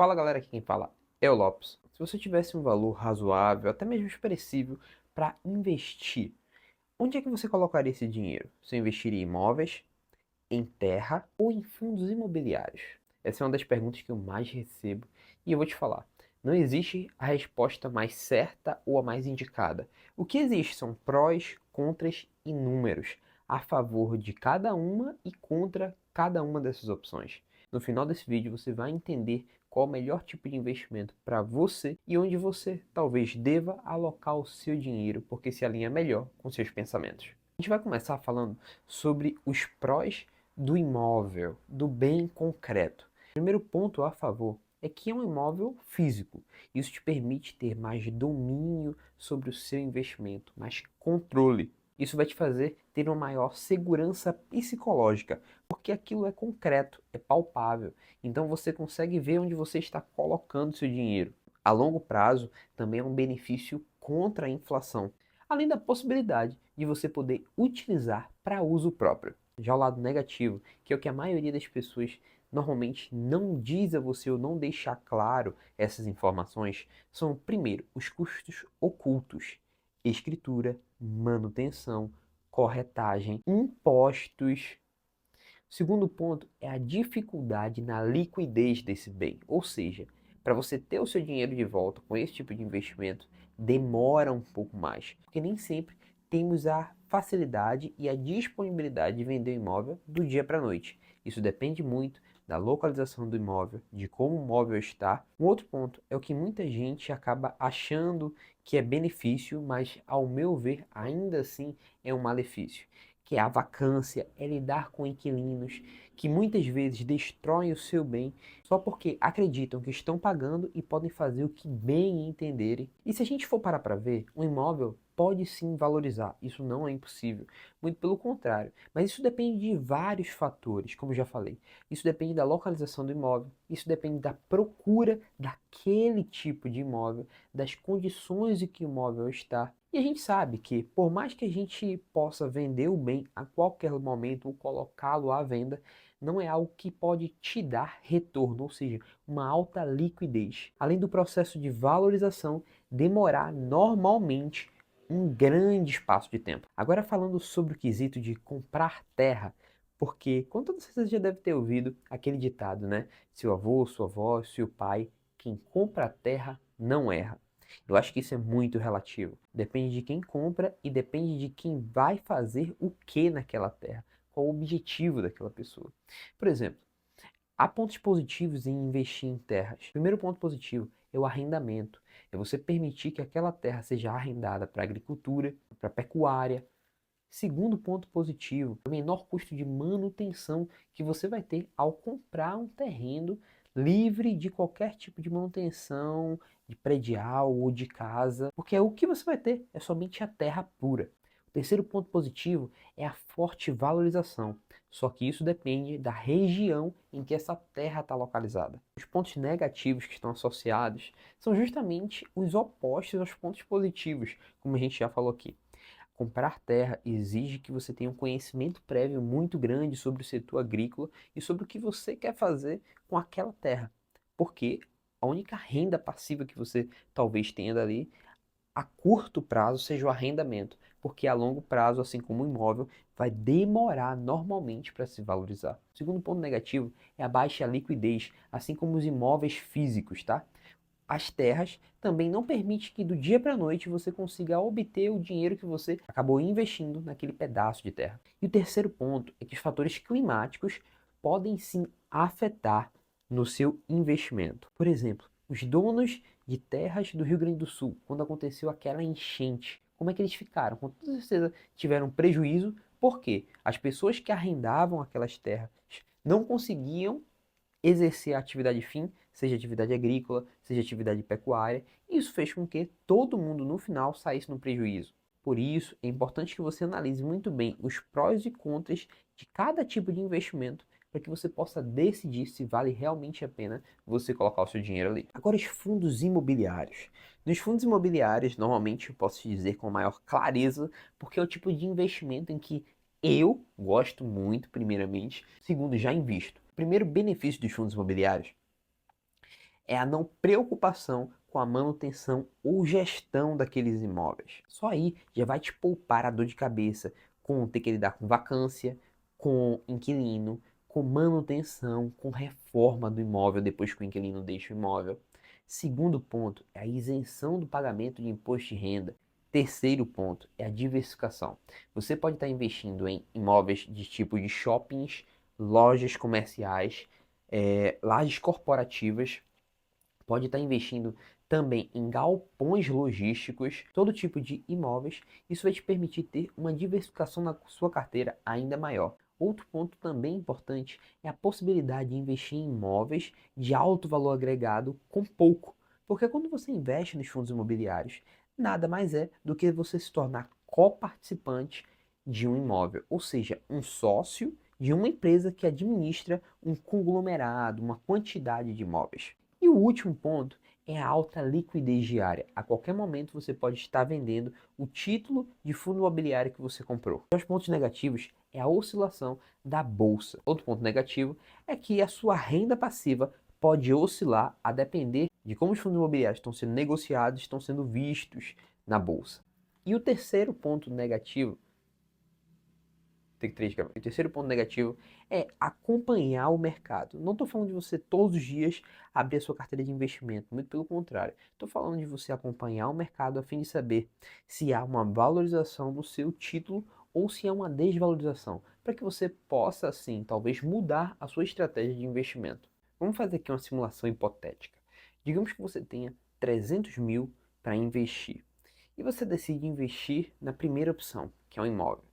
Fala galera, aqui quem fala é o Lopes. Se você tivesse um valor razoável, até mesmo expressivo, para investir, onde é que você colocaria esse dinheiro? Você investiria em imóveis, em terra ou em fundos imobiliários? Essa é uma das perguntas que eu mais recebo e eu vou te falar. Não existe a resposta mais certa ou a mais indicada. O que existe são prós, contras e números a favor de cada uma e contra cada uma dessas opções. No final desse vídeo você vai entender qual o melhor tipo de investimento para você e onde você talvez deva alocar o seu dinheiro porque se alinha melhor com seus pensamentos. A gente vai começar falando sobre os prós do imóvel, do bem concreto. O primeiro ponto a favor é que é um imóvel físico. Isso te permite ter mais domínio sobre o seu investimento, mais controle. Isso vai te fazer ter uma maior segurança psicológica, porque aquilo é concreto, é palpável. Então você consegue ver onde você está colocando seu dinheiro. A longo prazo, também é um benefício contra a inflação, além da possibilidade de você poder utilizar para uso próprio. Já o lado negativo, que é o que a maioria das pessoas normalmente não diz a você ou não deixa claro essas informações, são, primeiro, os custos ocultos: escritura, manutenção, corretagem, impostos. O segundo ponto é a dificuldade na liquidez desse bem, ou seja, para você ter o seu dinheiro de volta com esse tipo de investimento, demora um pouco mais, porque nem sempre temos a facilidade e a disponibilidade de vender o imóvel do dia para a noite. Isso depende muito da localização do imóvel, de como o imóvel está. Um outro ponto é o que muita gente acaba achando que é benefício, mas ao meu ver ainda assim é um malefício, que é a vacância, é lidar com inquilinos que muitas vezes destroem o seu bem só porque acreditam que estão pagando e podem fazer o que bem entenderem. E se a gente for parar para ver, um imóvel pode sim valorizar, isso não é impossível, muito pelo contrário, mas isso depende de vários fatores, como eu já falei. Isso depende da localização do imóvel, isso depende da procura daquele tipo de imóvel, das condições em que o imóvel está. E a gente sabe que, por mais que a gente possa vender o bem a qualquer momento ou colocá-lo à venda, não é algo que pode te dar retorno, ou seja, uma alta liquidez. Além do processo de valorização demorar normalmente um grande espaço de tempo. Agora falando sobre o quesito de comprar terra, porque com toda certeza já deve ter ouvido aquele ditado, né? Seu avô, sua avó, seu pai, quem compra terra não erra. Eu acho que isso é muito relativo. Depende de quem compra e depende de quem vai fazer o que naquela terra. Qual o objetivo daquela pessoa. Por exemplo, há pontos positivos em investir em terras. O primeiro ponto positivo é o arrendamento. É você permitir que aquela terra seja arrendada para agricultura, para pecuária. Segundo ponto positivo, o menor custo de manutenção que você vai ter ao comprar um terreno livre de qualquer tipo de manutenção, de predial ou de casa, porque o que você vai ter é somente a terra pura. O terceiro ponto positivo é a forte valorização, só que isso depende da região em que essa terra está localizada. Os pontos negativos que estão associados são justamente os opostos aos pontos positivos, como a gente já falou aqui. Comprar terra exige que você tenha um conhecimento prévio muito grande sobre o setor agrícola e sobre o que você quer fazer com aquela terra. Porque a única renda passiva que você talvez tenha dali a curto prazo seja o arrendamento, porque a longo prazo, assim como o imóvel, vai demorar normalmente para se valorizar. O segundo ponto negativo é a baixa liquidez, assim como os imóveis físicos, tá? As terras também não permite que do dia para a noite você consiga obter o dinheiro que você acabou investindo naquele pedaço de terra. E o terceiro ponto é que os fatores climáticos podem sim afetar no seu investimento. Por exemplo, os donos de terras do Rio Grande do Sul, quando aconteceu aquela enchente, como é que eles ficaram? Com toda certeza tiveram prejuízo, porque as pessoas que arrendavam aquelas terras não conseguiam exercer a atividade fim, seja atividade agrícola, seja atividade pecuária. Isso fez com que todo mundo no final saísse no prejuízo. Por isso, é importante que você analise muito bem os prós e contras de cada tipo de investimento para que você possa decidir se vale realmente a pena você colocar o seu dinheiro ali. Agora, os fundos imobiliários. Nos fundos imobiliários, normalmente eu posso te dizer com maior clareza, porque é o tipo de investimento em que eu gosto muito, primeiramente. Segundo, já invisto. O primeiro benefício dos fundos imobiliários é a não preocupação com a manutenção ou gestão daqueles imóveis. Só aí já vai te poupar a dor de cabeça com ter que lidar com vacância, com inquilino, com manutenção, com reforma do imóvel depois que o inquilino deixa o imóvel. Segundo ponto é a isenção do pagamento de imposto de renda. Terceiro ponto é a diversificação. Você pode estar investindo em imóveis de tipo de shoppings, lojas comerciais, lajes corporativas, pode estar investindo também em galpões logísticos, todo tipo de imóveis. Isso vai te permitir ter uma diversificação na sua carteira ainda maior. Outro ponto também importante é a possibilidade de investir em imóveis de alto valor agregado com pouco. Porque quando você investe nos fundos imobiliários, nada mais é do que você se tornar coparticipante de um imóvel, ou seja, um sócio de uma empresa que administra um conglomerado, uma quantidade de imóveis. E o último ponto é a alta liquidez diária. A qualquer momento você pode estar vendendo o título de fundo imobiliário que você comprou. Os pontos negativos é a oscilação da bolsa. Outro ponto negativo é que a sua renda passiva pode oscilar a depender de como os fundos imobiliários estão sendo negociados, estão sendo vistos na bolsa. E o terceiro ponto negativo o terceiro ponto negativo é acompanhar o mercado. Não estou falando de você todos os dias abrir a sua carteira de investimento, muito pelo contrário. Estou falando de você acompanhar o mercado a fim de saber se há uma valorização do seu título ou se há uma desvalorização, para que você possa, assim, talvez mudar a sua estratégia de investimento. Vamos fazer aqui uma simulação hipotética. Digamos que você tenha 300 mil para investir e você decide investir na primeira opção, que é um imóvel.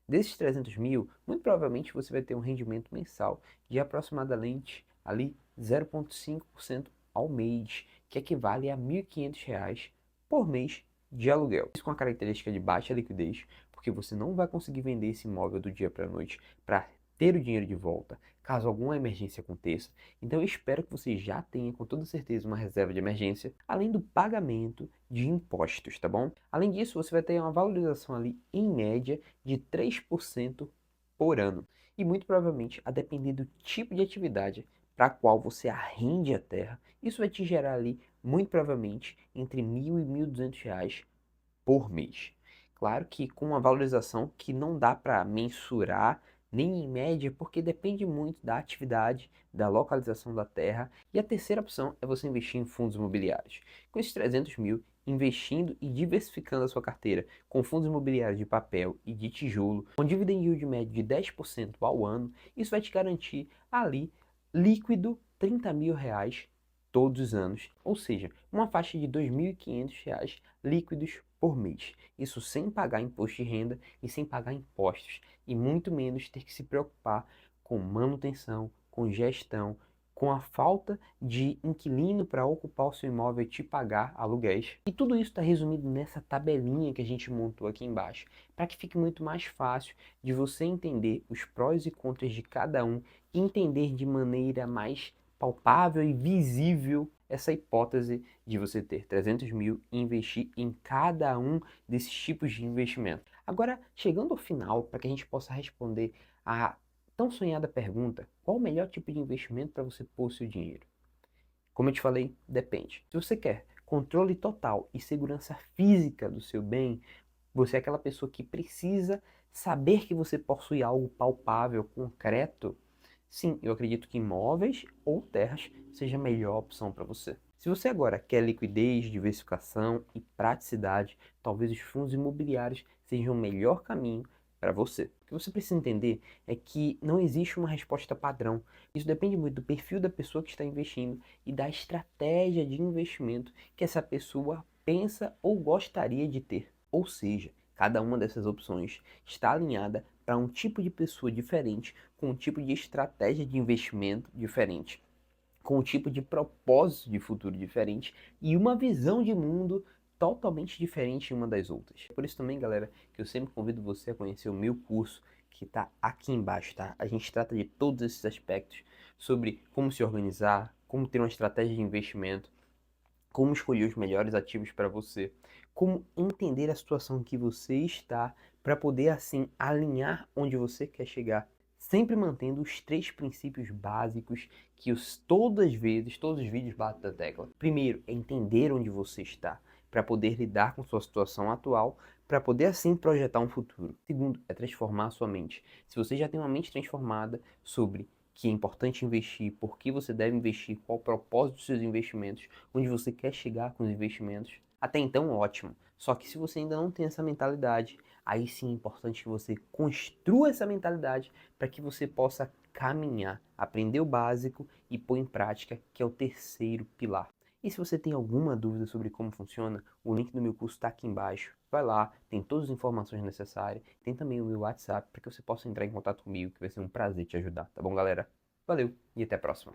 Desses 300 mil, muito provavelmente você vai ter um rendimento mensal de aproximadamente ali 0,5% ao mês, que equivale a R$ 1.500 por mês de aluguel. Isso com a característica de baixa liquidez, porque você não vai conseguir vender esse imóvel do dia para a noite para ter o dinheiro de volta, caso alguma emergência aconteça. Então eu espero que você já tenha com toda certeza uma reserva de emergência, além do pagamento de impostos, tá bom? Além disso, você vai ter uma valorização ali em média de 3% por ano. E muito provavelmente, a depender do tipo de atividade para a qual você arrende a terra, isso vai te gerar ali, muito provavelmente, entre R$ 1.000 e R$ 1.200 por mês. Claro que com uma valorização que não dá para mensurar nem em média, porque depende muito da atividade, da localização da terra. E a terceira opção é você investir em fundos imobiliários. Com esses 300 mil, investindo e diversificando a sua carteira com fundos imobiliários de papel e de tijolo, com dividend yield médio de 10% ao ano, isso vai te garantir ali, líquido, R$ 30.000 todos os anos, ou seja, uma faixa de R$ 2.500 líquidos por mês. Isso sem pagar imposto de renda e sem pagar impostos, e muito menos ter que se preocupar com manutenção, com gestão, com a falta de inquilino para ocupar o seu imóvel e te pagar aluguéis. E tudo isso está resumido nessa tabelinha que a gente montou aqui embaixo, para que fique muito mais fácil de você entender os prós e contras de cada um e entender de maneira mais palpável e visível essa hipótese de você ter 300 mil e investir em cada um desses tipos de investimento. Agora, chegando ao final, para que a gente possa responder a tão sonhada pergunta, qual o melhor tipo de investimento para você pôr o seu dinheiro? Como eu te falei, depende. Se você quer controle total e segurança física do seu bem, você é aquela pessoa que precisa saber que você possui algo palpável, concreto. Sim, eu acredito que imóveis ou terras seja a melhor opção para você. Se você agora quer liquidez, diversificação e praticidade, talvez os fundos imobiliários sejam o melhor caminho para você. O que você precisa entender é que não existe uma resposta padrão. Isso depende muito do perfil da pessoa que está investindo e da estratégia de investimento que essa pessoa pensa ou gostaria de ter. Ou seja, cada uma dessas opções está alinhada para um tipo de pessoa diferente, com um tipo de estratégia de investimento diferente, com um tipo de propósito de futuro diferente e uma visão de mundo totalmente diferente uma das outras. Por isso também, galera, que eu sempre convido você a conhecer o meu curso que está aqui embaixo, tá? A gente trata de todos esses aspectos sobre como se organizar, como ter uma estratégia de investimento, como escolher os melhores ativos para você, como entender a situação em que você está para poder assim alinhar onde você quer chegar sempre mantendo os 3 princípios básicos que todas as vezes, todos os vídeos batem na tecla. Primeiro, é entender onde você está, para poder lidar com sua situação atual, para poder assim projetar um futuro. Segundo, é transformar a sua mente. Se você já tem uma mente transformada sobre que é importante investir, por que você deve investir, qual o propósito dos seus investimentos, onde você quer chegar com os investimentos, até então ótimo. Só que se você ainda não tem essa mentalidade, aí sim é importante que você construa essa mentalidade para que você possa caminhar, aprender o básico e pôr em prática, que é o terceiro pilar. E se você tem alguma dúvida sobre como funciona, o link do meu curso está aqui embaixo. Vai lá, tem todas as informações necessárias. Tem também o meu WhatsApp para que você possa entrar em contato comigo, que vai ser um prazer te ajudar, tá bom, galera? Valeu e até a próxima.